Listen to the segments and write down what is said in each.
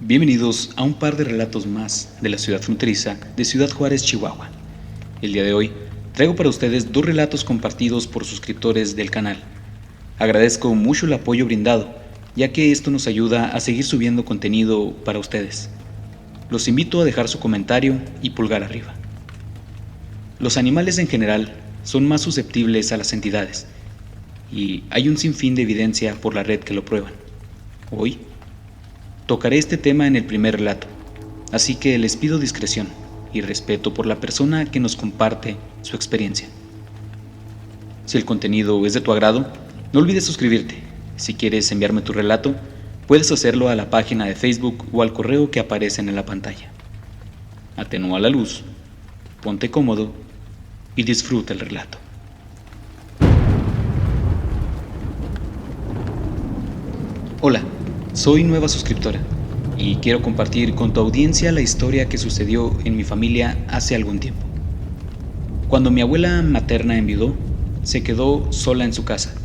Bienvenidos a un par de relatos más de la ciudad fronteriza de Ciudad Juárez, Chihuahua. El día de hoy traigo para ustedes dos relatos compartidos por suscriptores del canal. Agradezco mucho el apoyo brindado, ya que esto nos ayuda a seguir subiendo contenido para ustedes. Los invito a dejar su comentario y pulgar arriba. Los animales en general son más susceptibles a las entidades, y hay un sinfín de evidencia por la red que lo prueban. Hoy tocaré este tema en el primer relato, así que les pido discreción y respeto por la persona que nos comparte su experiencia. Si el contenido es de tu agrado, no olvides suscribirte. Si quieres enviarme tu relato, puedes hacerlo a la página de Facebook o al correo que aparecen en la pantalla. Atenúa la luz, ponte cómodo y disfruta el relato. Hola, soy nueva suscriptora y quiero compartir con tu audiencia la historia que sucedió en mi familia hace algún tiempo. Cuando mi abuela materna enviudó, se quedó sola en su casa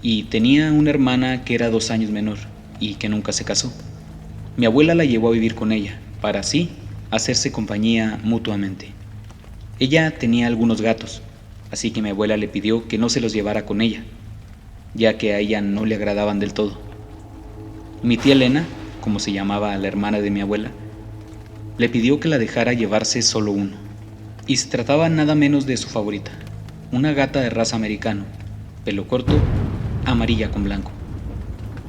y tenía una hermana que era 2 años menor y que nunca se casó. Mi abuela la llevó a vivir con ella para así hacerse compañía mutuamente. Ella tenía algunos gatos, así que mi abuela le pidió que no se los llevara con ella, ya que a ella no le agradaban del todo. Mi tía Elena, como se llamaba la hermana de mi abuela, le pidió que la dejara llevarse solo uno, y se trataba nada menos de su favorita, una gata de raza americano, pelo corto, amarilla con blanco.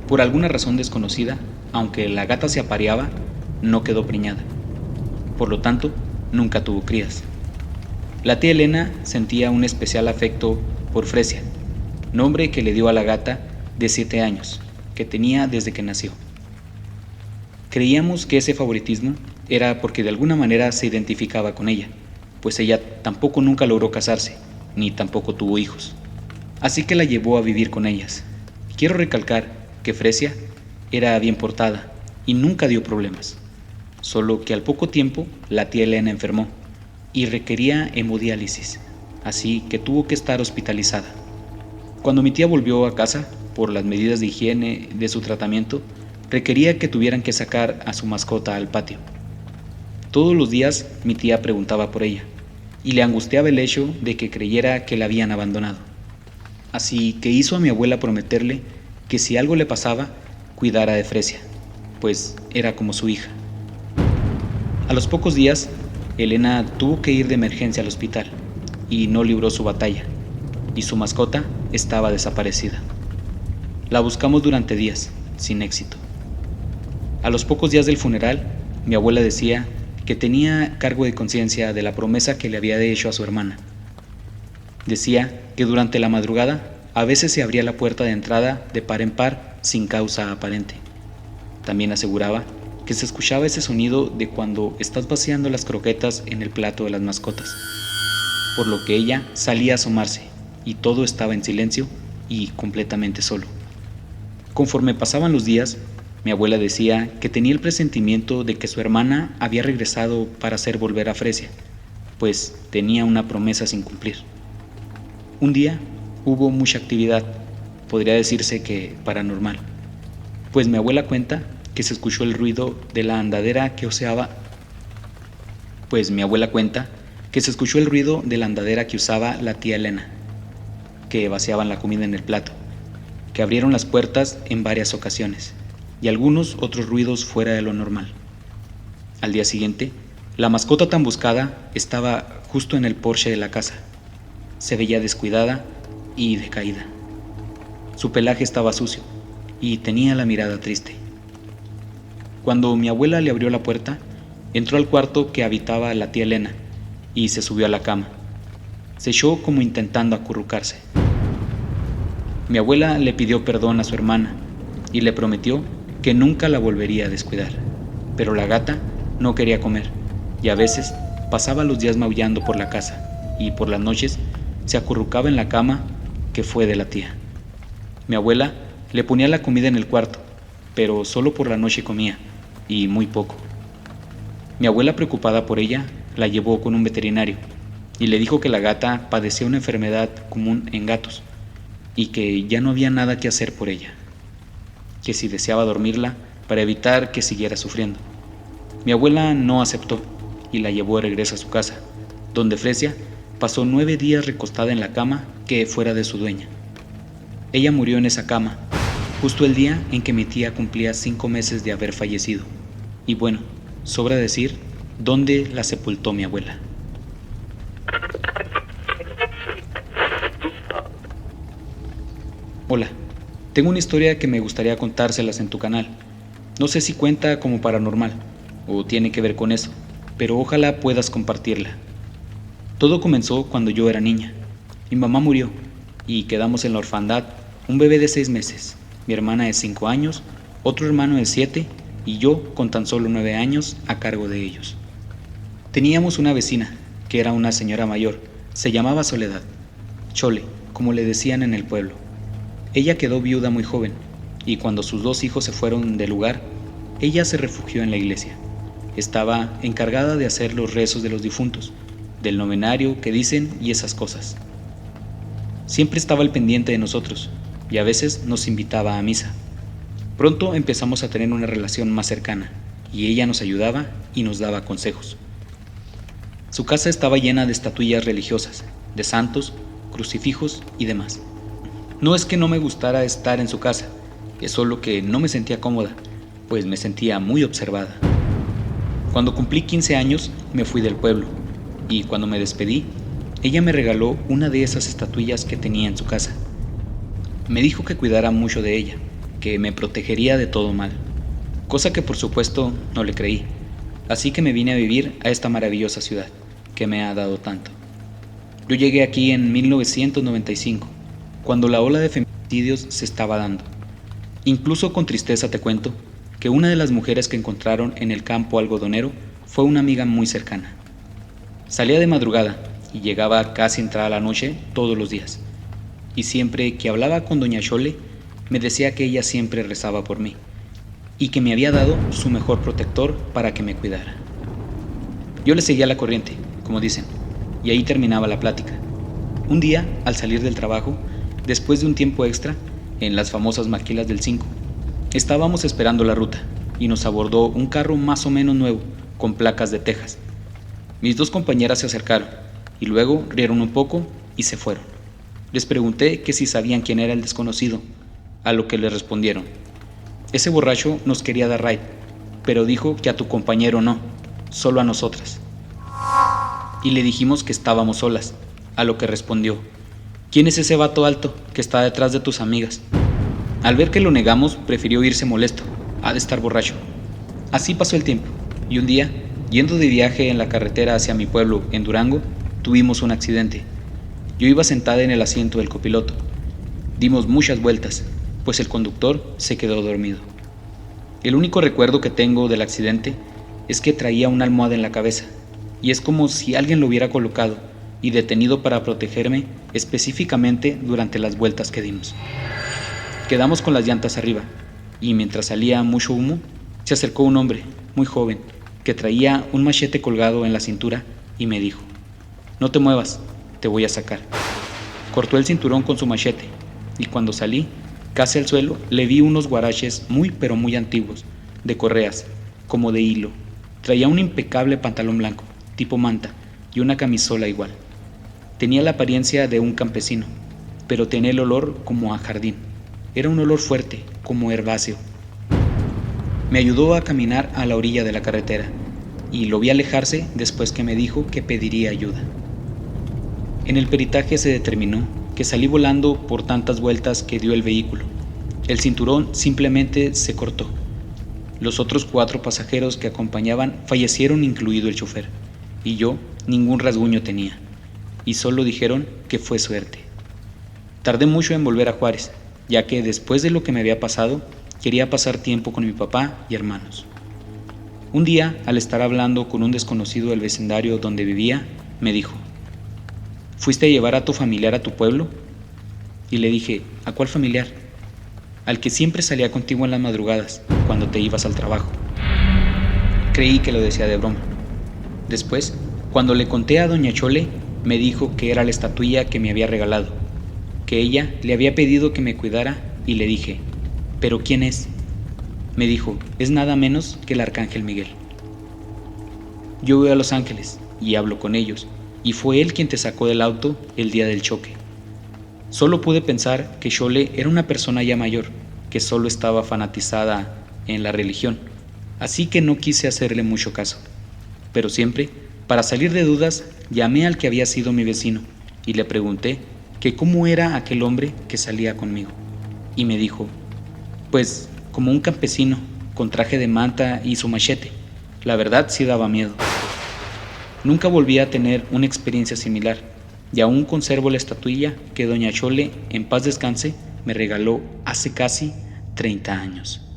Por alguna razón desconocida, aunque la gata se apareaba, no quedó preñada. Por lo tanto, nunca tuvo crías. La tía Elena sentía un especial afecto por Fresia, nombre que le dio a la gata de 7 años, que tenía desde que nació. Creíamos que ese favoritismo era porque de alguna manera se identificaba con ella, pues ella tampoco nunca logró casarse, ni tampoco tuvo hijos. Así que la llevó a vivir con ellas. Quiero recalcar que Fresia era bien portada y nunca dio problemas, solo que al poco tiempo la tía Elena enfermó y requería hemodiálisis, así que tuvo que estar hospitalizada. Cuando mi tía volvió a casa, por las medidas de higiene de su tratamiento, requería que tuvieran que sacar a su mascota al patio. Todos los días mi tía preguntaba por ella, y le angustiaba el hecho de que creyera que la habían abandonado. Así que hizo a mi abuela prometerle que si algo le pasaba, cuidara de Fresia, pues era como su hija. A los pocos días, Elena tuvo que ir de emergencia al hospital, y no libró su batalla, y su mascota estaba desaparecida. La buscamos durante días, sin éxito. A los pocos días del funeral, mi abuela decía que tenía cargo de conciencia de la promesa que le había hecho a su hermana. Decía que durante la madrugada a veces se abría la puerta de entrada de par en par sin causa aparente. También aseguraba que se escuchaba ese sonido de cuando estás vaciando las croquetas en el plato de las mascotas, por lo que ella salía a asomarse y todo estaba en silencio y completamente solo. Conforme pasaban los días, mi abuela decía que tenía el presentimiento de que su hermana había regresado para hacer volver a Fresia, pues tenía una promesa sin cumplir. Un día hubo mucha actividad, podría decirse que paranormal, pues mi abuela cuenta que se escuchó el ruido de la andadera que usaba la tía Elena, que vaciaban la comida en el plato, que abrieron las puertas en varias ocasiones, y algunos otros ruidos fuera de lo normal. Al día siguiente, la mascota tan buscada estaba justo en el porche de la casa. Se veía descuidada y decaída. Su pelaje estaba sucio y tenía la mirada triste. Cuando mi abuela le abrió la puerta, entró al cuarto que habitaba la tía Elena y se subió a la cama. Se echó como intentando acurrucarse. Mi abuela le pidió perdón a su hermana y le prometió que nunca la volvería a descuidar, pero la gata no quería comer y a veces pasaba los días maullando por la casa y por las noches se acurrucaba en la cama que fue de la tía. Mi abuela le ponía la comida en el cuarto, pero solo por la noche comía y muy poco. Mi abuela, preocupada por ella, la llevó con un veterinario y le dijo que la gata padecía una enfermedad común en gatos y que ya no había nada que hacer por ella, que si deseaba dormirla para evitar que siguiera sufriendo. Mi abuela no aceptó y la llevó de regreso a su casa, donde Fresia pasó 9 días recostada en la cama que fuera de su dueña. Ella murió en esa cama, justo el día en que mi tía cumplía 5 meses de haber fallecido. Y bueno, sobra decir dónde la sepultó mi abuela. Hola, tengo una historia que me gustaría contárselas en tu canal. No sé si cuenta como paranormal o tiene que ver con eso, pero ojalá puedas compartirla. Todo comenzó cuando yo era niña. Mi mamá murió y quedamos en la orfandad, un bebé de 6 meses, mi hermana de 5 años, otro hermano de 7 y yo con tan solo 9 años a cargo de ellos. Teníamos una vecina, que era una señora mayor, se llamaba Soledad, Chole, como le decían en el pueblo. Ella quedó viuda muy joven, y cuando sus 2 hijos se fueron del lugar, ella se refugió en la iglesia. Estaba encargada de hacer los rezos de los difuntos, del novenario que dicen y esas cosas. Siempre estaba al pendiente de nosotros, y a veces nos invitaba a misa. Pronto empezamos a tener una relación más cercana, y ella nos ayudaba y nos daba consejos. Su casa estaba llena de estatuillas religiosas, de santos, crucifijos y demás. No es que no me gustara estar en su casa, es solo que no me sentía cómoda, pues me sentía muy observada. Cuando cumplí 15 años, me fui del pueblo, y cuando me despedí, ella me regaló una de esas estatuillas que tenía en su casa. Me dijo que cuidara mucho de ella, que me protegería de todo mal, cosa que por supuesto no le creí, así que me vine a vivir a esta maravillosa ciudad, que me ha dado tanto. Yo llegué aquí en 1995, cuando la ola de feminicidios se estaba dando. Incluso con tristeza te cuento que una de las mujeres que encontraron en el campo algodonero fue una amiga muy cercana. Salía de madrugada y llegaba casi entrada la noche todos los días. Y siempre que hablaba con doña Chole, me decía que ella siempre rezaba por mí y que me había dado su mejor protector para que me cuidara. Yo le seguía la corriente, como dicen, y ahí terminaba la plática. Un día, al salir del trabajo, después de un tiempo extra, en las famosas maquilas del 5, estábamos esperando la ruta y nos abordó un carro más o menos nuevo, con placas de Texas. Mis 2 compañeras se acercaron y luego rieron un poco y se fueron. Les pregunté que si sabían quién era el desconocido, a lo que le respondieron: ese borracho nos quería dar ride, pero dijo que a tu compañero no, solo a nosotras. Y le dijimos que estábamos solas, a lo que respondió: ¿quién es ese vato alto que está detrás de tus amigas? Al ver que lo negamos, prefirió irse molesto, ha de estar borracho. Así pasó el tiempo, y un día, yendo de viaje en la carretera hacia mi pueblo, en Durango, tuvimos un accidente. Yo iba sentada en el asiento del copiloto. Dimos muchas vueltas, pues el conductor se quedó dormido. El único recuerdo que tengo del accidente es que traía una almohada en la cabeza, y es como si alguien lo hubiera colocado y detenido para protegerme específicamente durante las vueltas que dimos. Quedamos con las llantas arriba, y mientras salía mucho humo, se acercó un hombre, muy joven, que traía un machete colgado en la cintura y me dijo: no te muevas, te voy a sacar. Cortó el cinturón con su machete, y cuando salí, casi al suelo, le vi unos guaraches muy pero muy antiguos, de correas, como de hilo. Traía un impecable pantalón blanco, tipo manta, y una camisola igual. Tenía la apariencia de un campesino, pero tenía el olor como a jardín. Era un olor fuerte, como herbáceo. Me ayudó a caminar a la orilla de la carretera, y lo vi alejarse después que me dijo que pediría ayuda. En el peritaje se determinó que salí volando por tantas vueltas que dio el vehículo. El cinturón simplemente se cortó. Los otros 4 pasajeros que acompañaban fallecieron, incluido el chofer, y yo ningún rasguño tenía, y solo dijeron que fue suerte. Tardé mucho en volver a Juárez, ya que después de lo que me había pasado, quería pasar tiempo con mi papá y hermanos. Un día, al estar hablando con un desconocido del vecindario donde vivía, me dijo: ¿fuiste a llevar a tu familiar a tu pueblo? Y le dije: ¿a cuál familiar? Al que siempre salía contigo en las madrugadas, cuando te ibas al trabajo. Creí que lo decía de broma. Después, cuando le conté a doña Chole, me dijo que era la estatuilla que me había regalado, que ella le había pedido que me cuidara, y le dije: ¿pero quién es? Me dijo, es nada menos que el Arcángel Miguel. Yo veo a los ángeles y hablo con ellos, y fue él quien te sacó del auto el día del choque. Solo pude pensar que Xole era una persona ya mayor, que solo estaba fanatizada en la religión, así que no quise hacerle mucho caso. Pero siempre, para salir de dudas, llamé al que había sido mi vecino y le pregunté que cómo era aquel hombre que salía conmigo. Y me dijo, pues como un campesino, con traje de manta y su machete. La verdad sí daba miedo. Nunca volví a tener una experiencia similar, y aún conservo la estatuilla que doña Xole, en paz descanse, me regaló hace casi 30 años.